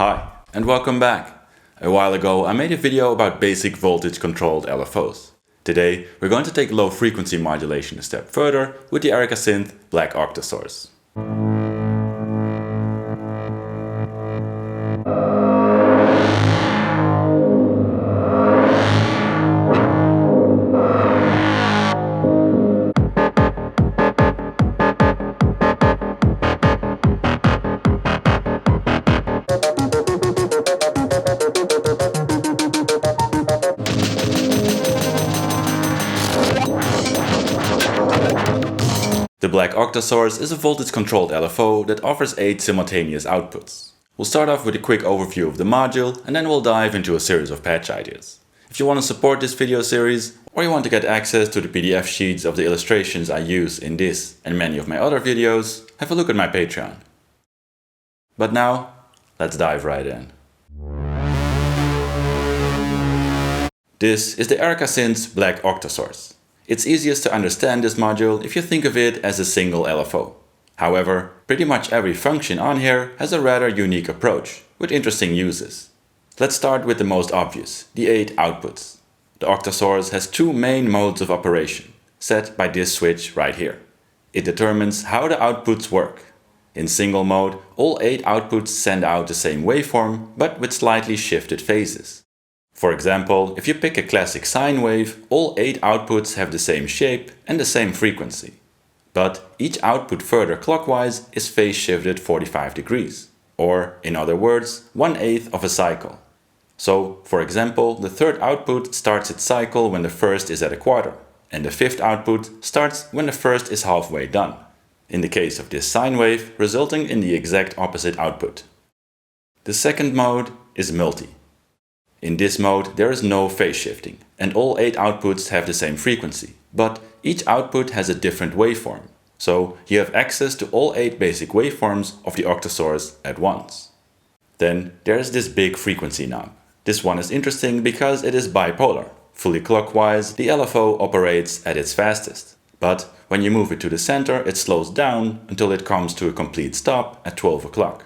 Hi, and welcome back. A while ago I made a video about basic voltage controlled LFOs. Today we're going to take low frequency modulation a step further with the Erica Synths Black Octasource. The Black Octasource is a voltage-controlled LFO that offers 8 simultaneous outputs. We'll start off with a quick overview of the module and then we'll dive into a series of patch ideas. If you want to support this video series or you want to get access to the PDF sheets of the illustrations I use in this and many of my other videos, have a look at my Patreon. But now, let's dive right in. This is the Erica Synths Black Octasource. It's easiest to understand this module if you think of it as a single LFO. However, pretty much every function on here has a rather unique approach, with interesting uses. Let's start with the most obvious, the 8 outputs. The Octasource has 2 main modes of operation, set by this switch right here. It determines how the outputs work. In single mode, all 8 outputs send out the same waveform, but with slightly shifted phases. For example, if you pick a classic sine wave, all 8 outputs have the same shape and the same frequency. But each output further clockwise is phase shifted 45 degrees, or in other words, 1/8 of a cycle. So, for example, the third output starts its cycle when the first is at a quarter, and the fifth output starts when the first is halfway done. In the case of this sine wave, resulting in the exact opposite output. The second mode is multi. In this mode there is no phase shifting, and all 8 outputs have the same frequency, but each output has a different waveform, so you have access to all 8 basic waveforms of the Octasource at once. Then there is this big frequency knob. This one is interesting because it is bipolar. Fully clockwise, the LFO operates at its fastest, but when you move it to the center it slows down until it comes to a complete stop at 12 o'clock.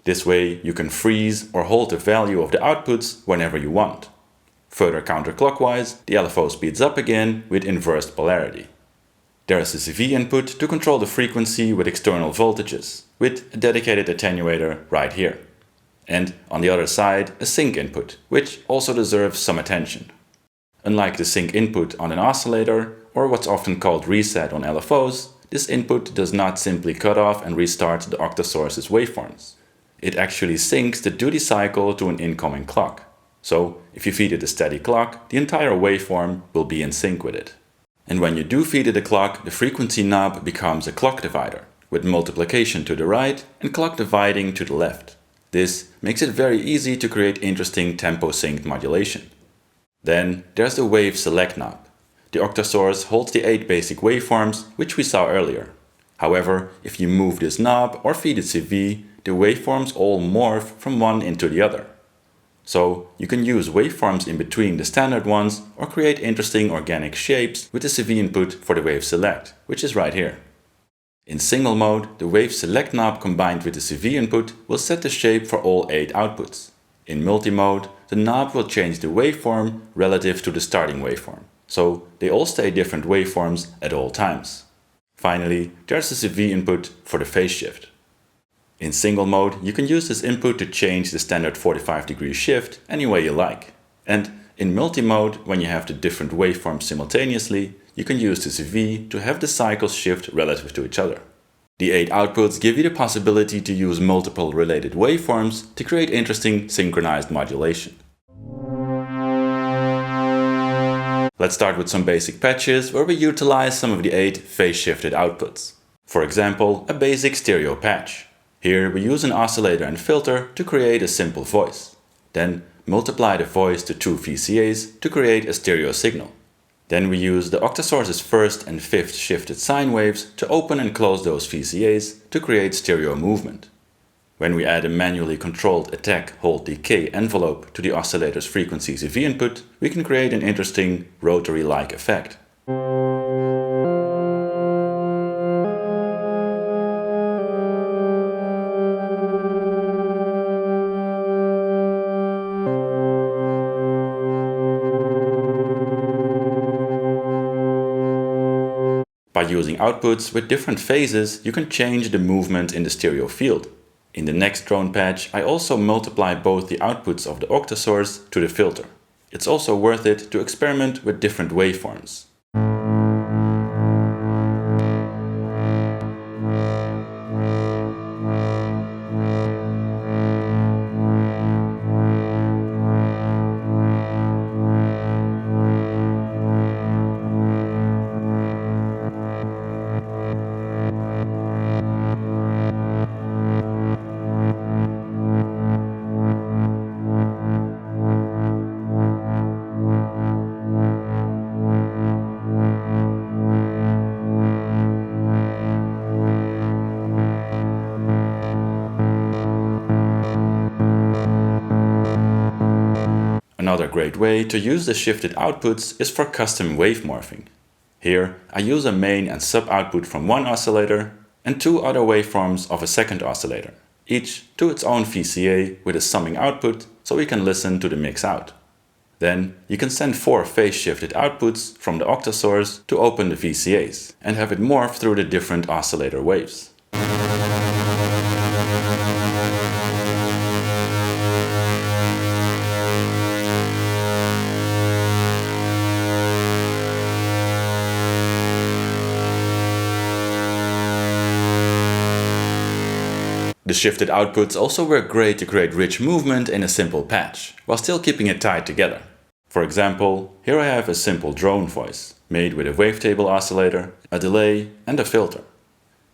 This way you can freeze or hold the value of the outputs whenever you want. Further counterclockwise, the LFO speeds up again with inversed polarity. There is a CV input to control the frequency with external voltages, with a dedicated attenuator right here. And on the other side, a sync input, which also deserves some attention. Unlike the sync input on an oscillator, or what's often called reset on LFOs, this input does not simply cut off and restart the Octasource's waveforms. It actually syncs the duty cycle to an incoming clock. So, if you feed it a steady clock, the entire waveform will be in sync with it. And when you do feed it a clock, the frequency knob becomes a clock divider, with multiplication to the right and clock dividing to the left. This makes it very easy to create interesting tempo-synced modulation. Then there's the wave select knob. The Octasource holds the 8 basic waveforms, which we saw earlier. However, if you move this knob or feed it CV, the waveforms all morph from one into the other. So you can use waveforms in between the standard ones or create interesting organic shapes with the CV input for the wave select, which is right here. In single mode, the wave select knob combined with the CV input will set the shape for all 8 outputs. In multi-mode, the knob will change the waveform relative to the starting waveform, so they all stay different waveforms at all times. Finally, there's the CV input for the phase shift. In single mode, you can use this input to change the standard 45-degree shift any way you like. And in multi-mode, when you have the different waveforms simultaneously, you can use the CV to have the cycles shift relative to each other. The 8 outputs give you the possibility to use multiple related waveforms to create interesting synchronized modulation. Let's start with some basic patches where we utilize some of the 8 phase-shifted outputs. For example, a basic stereo patch. Here we use an oscillator and filter to create a simple voice. Then multiply the voice to 2 VCAs to create a stereo signal. Then we use the Octasource's first and fifth shifted sine waves to open and close those VCAs to create stereo movement. When we add a manually controlled attack, hold, decay envelope to the oscillator's frequency CV input, we can create an interesting rotary-like effect. By using outputs with different phases, you can change the movement in the stereo field. In the next drone patch, I also multiply both the outputs of the Octasource to the filter. It's also worth it to experiment with different waveforms. Another great way to use the shifted outputs is for custom wave-morphing. Here, I use a main and sub-output from one oscillator and two other waveforms of a second oscillator, each to its own VCA with a summing output so we can listen to the mix out. Then you can send 4 phase-shifted outputs from the Octasource to open the VCAs and have it morph through the different oscillator waves. The shifted outputs also work great to create rich movement in a simple patch, while still keeping it tied together. For example, here I have a simple drone voice, made with a wavetable oscillator, a delay and a filter.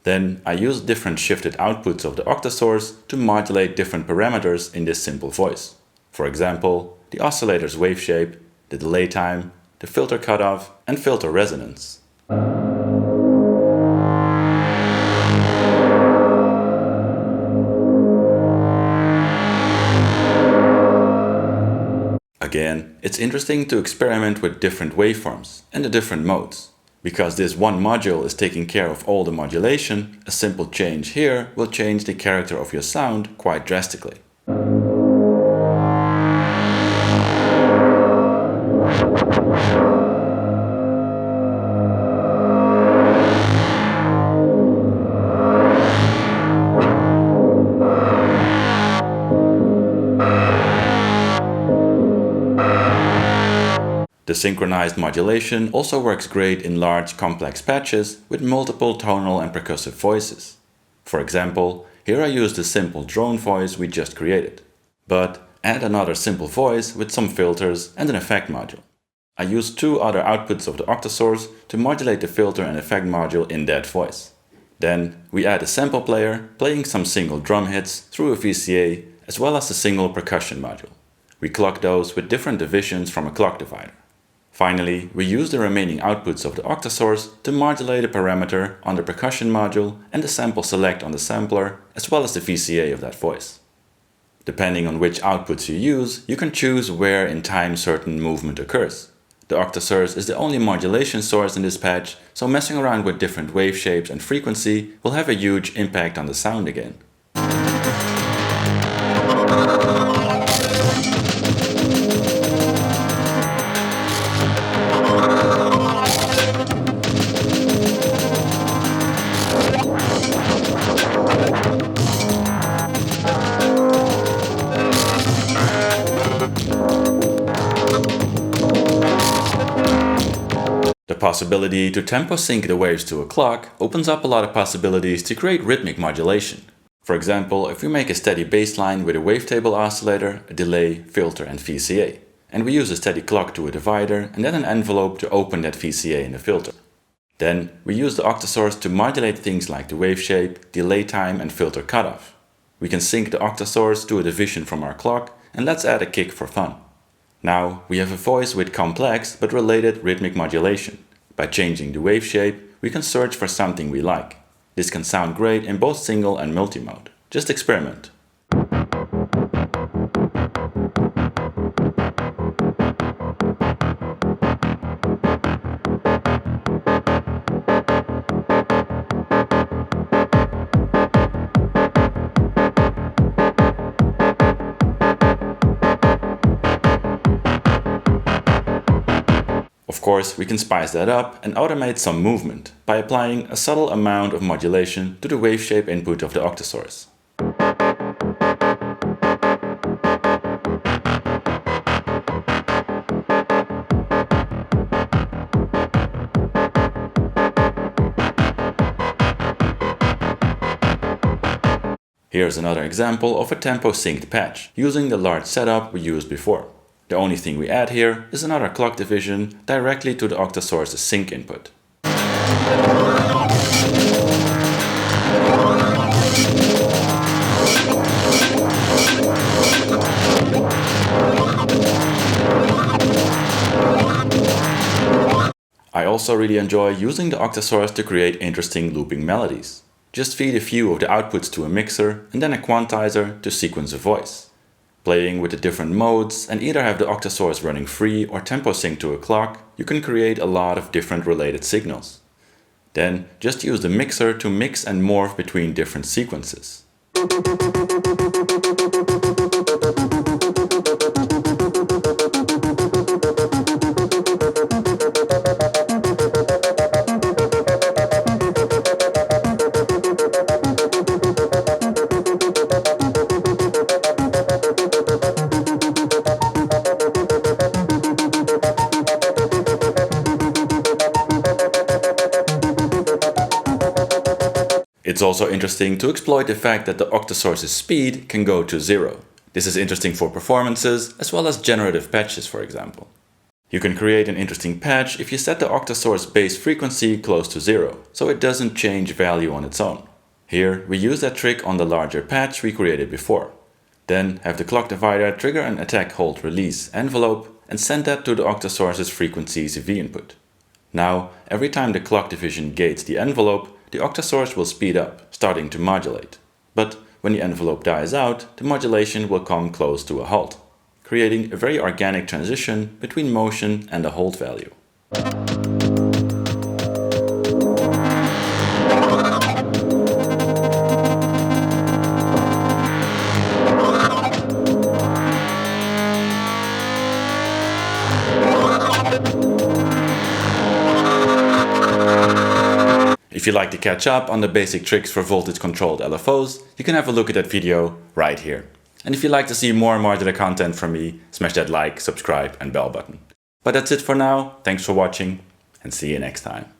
Then I use different shifted outputs of the Octasource to modulate different parameters in this simple voice. For example, the oscillator's wave shape, the delay time, the filter cutoff and filter resonance. Again, it's interesting to experiment with different waveforms and the different modes. Because this one module is taking care of all the modulation, a simple change here will change the character of your sound quite drastically. The synchronized modulation also works great in large complex patches with multiple tonal and percussive voices. For example, here I use the simple drone voice we just created, but add another simple voice with some filters and an effect module. I use 2 other outputs of the Octasource to modulate the filter and effect module in that voice. Then we add a sample player playing some single drum hits through a VCA as well as a single percussion module. We clock those with different divisions from a clock divider. Finally, we use the remaining outputs of the Octasource to modulate a parameter on the percussion module and the sample select on the sampler, as well as the VCA of that voice. Depending on which outputs you use, you can choose where in time certain movement occurs. The Octasource is the only modulation source in this patch, so messing around with different wave shapes and frequency will have a huge impact on the sound again. The possibility to tempo sync the waves to a clock opens up a lot of possibilities to create rhythmic modulation. For example, if we make a steady bassline with a wavetable oscillator, a delay, filter and VCA, and we use a steady clock to a divider and then an envelope to open that VCA in the filter. Then we use the Octasource to modulate things like the wave shape, delay time and filter cutoff. We can sync the Octasource to a division from our clock, and let's add a kick for fun. Now we have a voice with complex but related rhythmic modulation. By changing the wave shape, we can search for something we like. This can sound great in both single and multi-mode. Just experiment. Of course, we can spice that up and automate some movement by applying a subtle amount of modulation to the wave shape input of the Octasource. Here's another example of a tempo synced patch, using the large setup we used before. The only thing we add here is another clock division directly to the Octasource's sync input. I also really enjoy using the Octasource to create interesting looping melodies. Just feed a few of the outputs to a mixer and then a quantizer to sequence a voice. Playing with the different modes and either have the Octasource running free or tempo sync to a clock, you can create a lot of different related signals. Then just use the mixer to mix and morph between different sequences. It's also interesting to exploit the fact that the Octasource's speed can go to 0. This is interesting for performances as well as generative patches, for example. You can create an interesting patch if you set the Octasource base frequency close to 0, so it doesn't change value on its own. Here we use that trick on the larger patch we created before. Then have the clock divider trigger an attack hold release envelope and send that to the Octasource's frequency CV input. Now, every time the clock division gates the envelope, the Octasource will speed up, starting to modulate. But when the envelope dies out, the modulation will come close to a halt, creating a very organic transition between motion and the hold value. If you'd like to catch up on the basic tricks for voltage-controlled LFOs, you can have a look at that video right here. And if you'd like to see more modular content from me, smash that like, subscribe and bell button. But that's it for now, thanks for watching and see you next time.